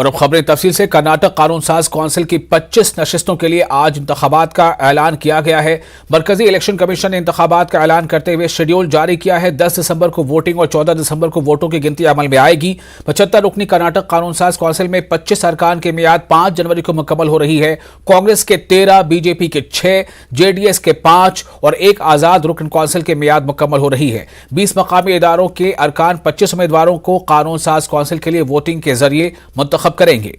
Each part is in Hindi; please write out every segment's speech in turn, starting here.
और अब खबरें तफसील से। कर्नाटक कानून साज काउंसिल की 25 नशिस्तों के लिए आज इंतखाबात का ऐलान किया गया है। मरकजी इलेक्शन कमीशन ने इंतखाबात का ऐलान करते हुए शेड्यूल जारी किया है। 10 दिसंबर को वोटिंग और 14 दिसंबर को वोटों की गिनती अमल में आएगी। 75 रुकनी कर्नाटक कानून साज काउंसिल में 25 अरकान की मियाद 5 जनवरी को मुकम्मल हो रही है। कांग्रेस के 13, बीजेपी के 6, जेडीएस के 5 और 1 आजाद रुकन काउंसिल की मियाद मुकम्मल हो रही है। 20 मकामी इदारों के अरकान 25 उम्मीदवारों को कानून साज काउंसिल के लिए वोटिंग के जरिए मुंतखब करेंगे।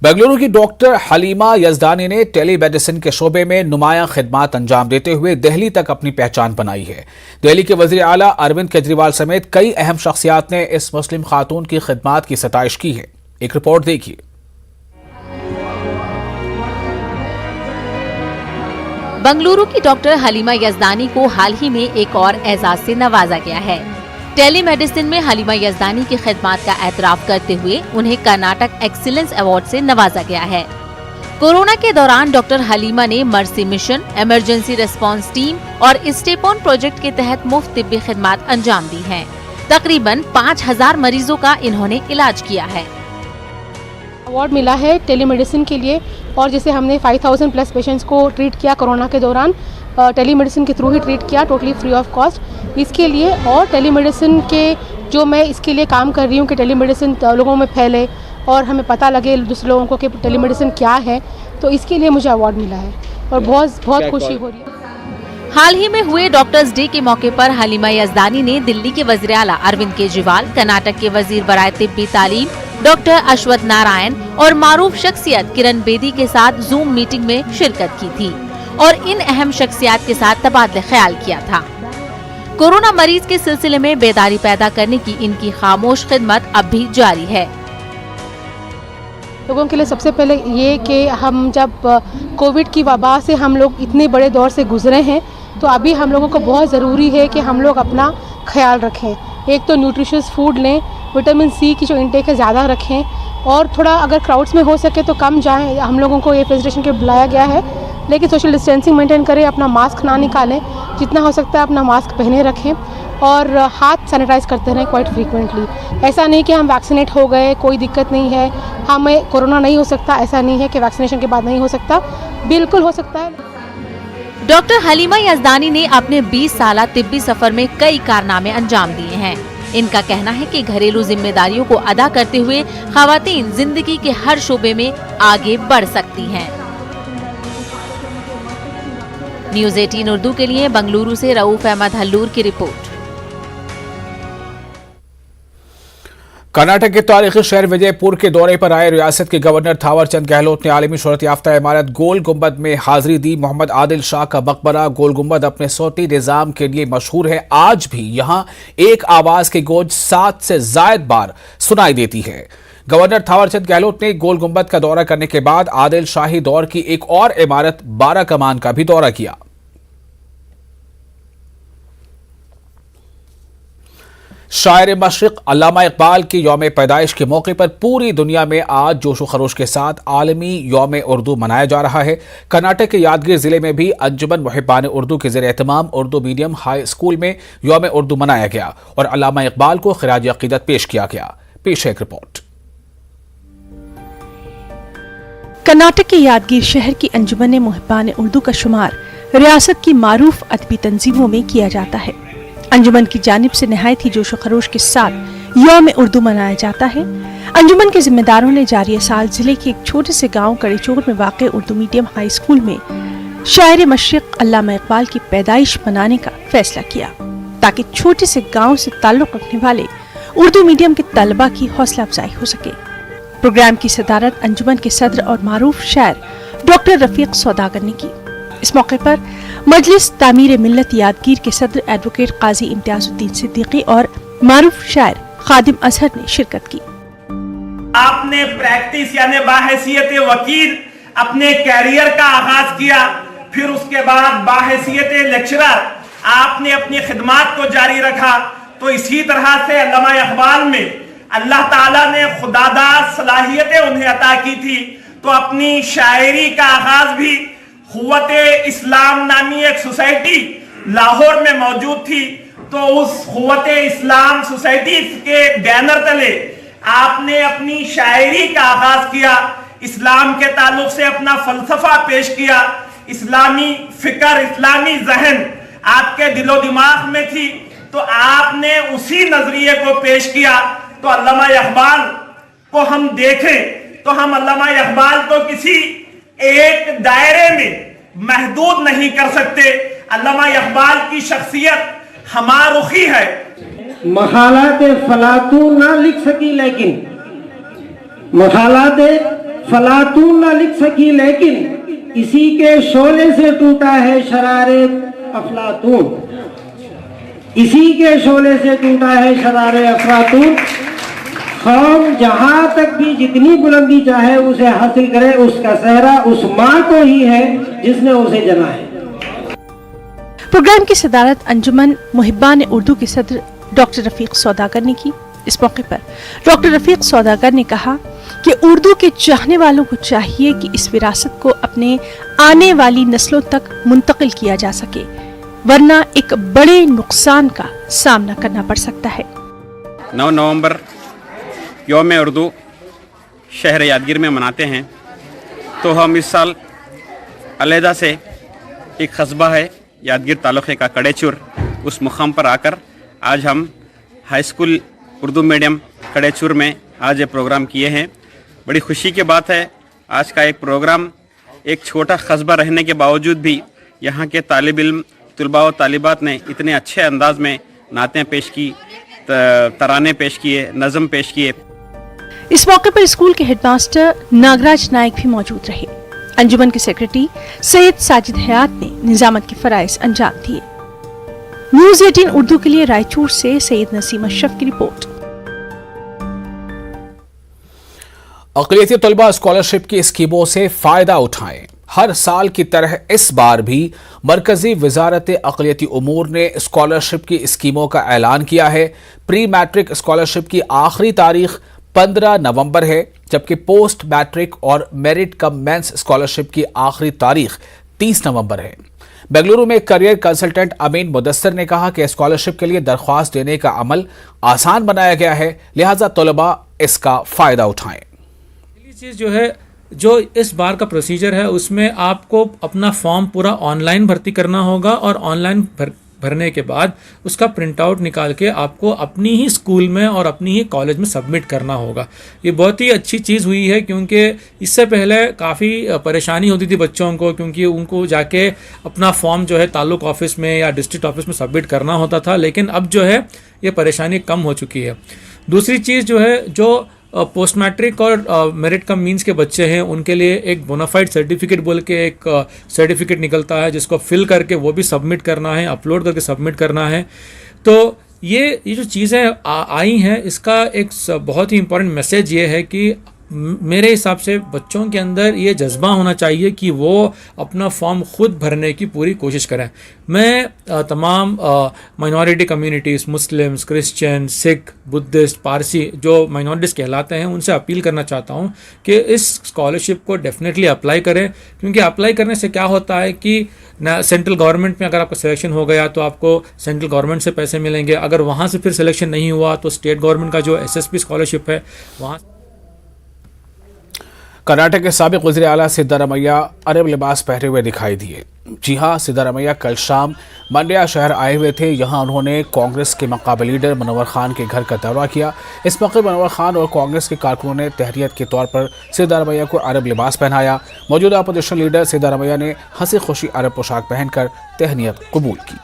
बेंगलुरु की डॉक्टर हलीमा यजदानी ने टेलीमेडिसिन के शोबे में नुमायां खिदमात अंजाम देते हुए दिल्ली तक अपनी पहचान बनाई है। दिल्ली के वजीर आला अरविंद केजरीवाल समेत कई अहम शख्सियात ने इस मुस्लिम खातून की खिदमात की सताइश की है। एक रिपोर्ट देखिए। बेंगलुरु की डॉक्टर हलीमा यजदानी को हाल ही में एक और एजाज से नवाजा गया है। टेलीमेडिसिन में हलीमा यजदानी की खिदमात का एतराफ करते हुए उन्हें कर्नाटक एक्सीलेंस अवार्ड से नवाजा गया है। कोरोना के दौरान डॉक्टर हलीमा ने mercy mission, emergency response team और स्टेपॉन प्रोजेक्ट के तहत मुफ्त तिब्बी खिदमात अंजाम दी हैं। तकरीबन 5000 मरीजों का इन्होंने इलाज किया है। अवार्ड मिला है टेलीमेडिसिन के लिए, और जैसे हमने 5000 प्लस पेशेंट्स को ट्रीट किया कोरोना के दौरान, टेलीमेडिसिन के थ्रू ही ट्रीट किया, टोटली फ्री ऑफ कॉस्ट इसके लिए। और टेलीमेडिसिन के जो मैं इसके लिए काम कर रही हूँ कि टेलीमेडिसिन लोगों में फैले और हमें पता लगे दूसरे लोगों को कि टेलीमेडिसिन क्या है, तो इसके लिए मुझे अवार्ड मिला है और बहुत खुशी हो रही है। हाल ही में हुए डॉक्टर्स डे के मौके पर हलीमा यजदानी ने दिल्ली के वज़ीर आला अरविंद केजरीवाल, कर्नाटक के वजीर बराए तिब्बी तालीम डॉक्टर अश्वथ नारायण और मारूफ शख्सियत किरण बेदी के साथ जूम मीटिंग में शिरकत की थी और इन अहम शख्सियात के साथ तबादले ख्याल किया था। कोरोना मरीज के सिलसिले में बेदारी पैदा करने की इनकी खामोश खिदमत अब भी जारी है। लोगों के लिए सबसे पहले ये कि हम जब कोविड की वबा से हम लोग इतने बड़े दौर से गुजरे हैं, तो अभी हम लोगों को बहुत ज़रूरी है कि हम लोग अपना ख्याल रखें। एक तो न्यूट्रिशियस फूड लें, विटामिन सी की जो इंटेक है ज़्यादा रखें, और थोड़ा अगर क्राउड्स में हो सके तो कम जाएं। हम लोगों को ये फेडरेशन के बुलाया गया है, लेकिन सोशल डिस्टेंसिंग मेंटेन करें, अपना मास्क ना निकालें, जितना हो सकता है अपना मास्क पहने रखें और हाथ सैनिटाइज करते रहें क्वाइट फ्रीक्वेंटली। ऐसा नहीं कि हम वैक्सीनेट हो गए, कोई दिक्कत नहीं है, हमें कोरोना नहीं हो सकता, ऐसा नहीं है कि वैक्सीनेशन के बाद नहीं हो सकता, बिल्कुल हो सकता है। डॉक्टर हलीमा यजदानी ने अपने 20 साला तिब्बी सफर में कई कारनामे अंजाम दिए हैं। इनका कहना है कि घरेलू जिम्मेदारियों को अदा करते हुए खवातीन जिंदगी के हर शोबे में आगे बढ़ सकती हैं। न्यूज़ 18 उर्दू के लिए बेंगलुरु से रऊफ अहमद हल्लूर की रिपोर्ट। कर्नाटक के तारीखी शहर विजयपुर के दौरे पर आए रियासत के गवर्नर थावर चंद गहलोत ने आलमी शोहरत याफ्ता इमारत गोल गुंबद में हाजिरी दी। मोहम्मद आदिल शाह का मकबरा गोल गुंबद अपने सोटी निजाम के लिए मशहूर है। आज भी यहां एक आवाज की गूंज 7 से ज्यादा बार सुनाई देती है। गवर्नर थावर चंद गहलोत ने गोल गुंबद का दौरा करने के बाद आदिल शाही दौर की एक और इमारत 12 कमान का भी दौरा किया। शायर मशरिक अल्लामा इकबाल की यौम पैदाइश के मौके पर पूरी दुनिया में आज जोशो खरोश के साथ आलमी यौम उर्दू मनाया जा रहा है। कर्नाटक के यादगीर जिले में भी अंजुमन मुहिब्बान उर्दू के ज़ेरे एहतमाम उर्दू मीडियम हाई स्कूल में यौम उर्दू मनाया गया और अल्लामा इकबाल को खिराज अकीदत पेश किया गया। पेश है एक रिपोर्ट। कर्नाटक के यादगीर शहर की अंजुमन मुहिब्बान उर्दू का शुमार रियासत की मारूफ अदबी तंजीमों में किया जाता है। अंजुमन की जानिब से नहायत ही जोशो खरोश के साथ यौम उर्दू मनाया जाता है। अंजुमन के जिम्मेदारों ने जारी साल जिले के एक छोटे से गांव कड़ीचोर में वाक़े उर्दू मीडियम हाई स्कूल में शायर मशरिक अल्लामा इकबाल की पैदाइश मनाने का फैसला किया, ताकि छोटे से गांव से ताल्लुक रखने वाले उर्दू मीडियम के तलबा की हौसला अफजाई हो सके। प्रोग्राम की सदारत अंजुमन के सदर और मारूफ शायर डॉक्टर रफीक सौदागर ने की। इस मौके पर मजलिस तामीर मिल्लत यादगीर के सदर एडवोकेट काजी इम्तियाजुद्दीन सिद्दीकी और मारूफ शायर खादिम अजहर ने शिरकत की। आपने प्रैक्टिस यानी बाहैसियत वकील अपने कैरियर का आगाज किया, फिर उसके बाद बाहैसियत लेक्चरर आपने अपनी खिदमात को जारी रखा। तो इसी तरह से अल्लामा इकबाल में अल्लाह ताला ने खुदादार सलाहियतें उन्हें अता की थी, तो अपनी शायरी का आगाज भी खुव्वत इस्लाम नामी एक सोसाइटी लाहौर में मौजूद थी, तो तो उस क़ुव्वत इस्लाम सोसाइटी के बैनर तले आपने अपनी शायरी का आगाज किया, इस्लाम के ताल्लुक से अपना फलसफा पेश किया। इस्लामी फिक्र, इस्लामी जहन आपके दिलो दिमाग में थी, तो आपने उसी नजरिए को पेश किया। तो अल्लामा इकबाल को हम देखें तो हम अल्लामा इकबाल को किसी एक दायरे में महदूद नहीं कर सकते। अल्लामा इकबाल की शख्सियत हमारुखी है। मखालात फलातून ना लिख सकी लेकिन, मखालात फलातून ना लिख सकी लेकिन इसी के शोले से टूटा है शरारे अफलातून, इसी के शोले से टूटा है शरारे अफलातून। कौम जहां तक भी जितनी बुलंदी चाहे उसे हासिल करे, उसका सहरा उस माँ को ही है जिसने उसे जना है। प्रोग्राम की सदारत अंजुमन मुहिब्बान उर्दू के सदर डॉक्टर रफीक सौदागर ने की। इस मौके पर डॉक्टर रफीक सौदागर ने कहा कि उर्दू के चाहने वालों को चाहिए कि इस विरासत को अपने आने वाली नस्लों तक मुंतकिल किया जा सके, वरना एक बड़े नुकसान का सामना करना पड़ सकता है। 9 नवंबर यौम उर्दू शहर यादगीर में मनाते हैं, तो हम इस साल अलहदा से एक कस्बा है यादगीर तालुक़े का कड़ेचुर, उस मुकाम पर आकर आज हम हाई स्कूल उर्दू मीडियम कड़ेचुर में आज ये प्रोग्राम किए हैं। बड़ी खुशी की बात है, आज का एक प्रोग्राम एक छोटा कस्बा रहने के बावजूद भी यहाँ के तालिब इल्म तुलबा व तालिबात ने इतने अच्छे अंदाज में नातें पेश की, तराने पेश किए, नज़म पेश किए। इस मौके पर स्कूल के हेडमास्टर नागराज नायक भी मौजूद रहे। अंजुमन के सेक्रेटरी सैयद साजिद हयात ने निजामत के फराइज अंजाम दिए। न्यूज़ 18 उर्दू के लिए रायचूर से सैयद नसीम अशरफ की रिपोर्ट। अक़लियती तलबा स्कॉलरशिप की स्कीमों से फायदा उठाएं। हर साल की तरह इस बार भी मरकजी वजारत अक़लियती उमूर ने स्कॉलरशिप की स्कीमों का ऐलान किया है। प्री मैट्रिक स्कॉलरशिप की आखिरी तारीख 15 नवंबर है, जबकि पोस्ट मैट्रिक और मेरिट कम मेंस स्कॉलरशिप की आखिरी तारीख 30 नवंबर है। बेंगलुरु में करियर कंसल्टेंट अमीन मुदस्सर ने कहा कि स्कॉलरशिप के लिए दरख्वास्त देने का अमल आसान बनाया गया है, लिहाजा तलबा इसका फ़ायदा उठाएं। पहली चीज़ जो है, जो इस बार का प्रोसीजर है उसमें आपको अपना फॉर्म पूरा ऑनलाइन भर्ती करना होगा और ऑनलाइन भरने के बाद उसका प्रिंट आउट निकाल के आपको अपनी ही स्कूल में और अपनी ही कॉलेज में सबमिट करना होगा। ये बहुत ही अच्छी चीज़ हुई है, क्योंकि इससे पहले काफ़ी परेशानी होती थी बच्चों को, क्योंकि उनको जाके अपना फॉर्म जो है ताल्लुक ऑफिस में या डिस्ट्रिक्ट ऑफिस में सबमिट करना होता था, लेकिन अब जो है ये परेशानी कम हो चुकी है। दूसरी चीज़ जो है, जो पोस्ट मैट्रिक और मेरिट कम मींस के बच्चे हैं उनके लिए एक बोनाफाइड सर्टिफिकेट बोल के एक सर्टिफिकेट निकलता है, जिसको फिल करके वो भी सबमिट करना है, अपलोड करके सबमिट करना है। तो ये जो चीज़ें आई हैं, इसका एक बहुत ही इम्पोर्टेंट मैसेज ये है कि मेरे हिसाब से बच्चों के अंदर ये जज्बा होना चाहिए कि वो अपना फॉर्म खुद भरने की पूरी कोशिश करें। मैं तमाम minority communities, Muslims, Christian, Sikh, Buddhist, Parsi जो माइनॉरिटीज़ कहलाते हैं, उनसे अपील करना चाहता हूँ कि इस स्कॉलरशिप को डेफिनेटली अप्लाई करें, क्योंकि अप्लाई करने से क्या होता है कि सेंट्रल गवर्नमेंट में अगर आपका सिलेक्शन हो गया तो आपको सेंट्रल गवर्नमेंट से पैसे मिलेंगे, अगर वहाँ से फिर सिलेक्शन नहीं हुआ तो स्टेट गवर्नमेंट का जो SSP स्कॉलरशिप है वहाँ। कर्नाटक के साबिक वज़ीर आला सिद्धारमैया अरब लिबास पहने हुए दिखाई दिए। जी हां, सिद्धारमैया कल शाम मंड्या शहर आए हुए थे। यहां उन्होंने कांग्रेस के मकामी लीडर मनोवर खान के घर का दौरा किया। इस मौके मनोवर खान और कांग्रेस के कारकुनों ने तहरीत के तौर पर सिद्धारमैया को अरब लिबास पहनाया। मौजूदा अपोजिशन लीडर सिद्धारमैया ने हंसी खुशी अरब पोशाक पहनकर तहनीत कबूल की।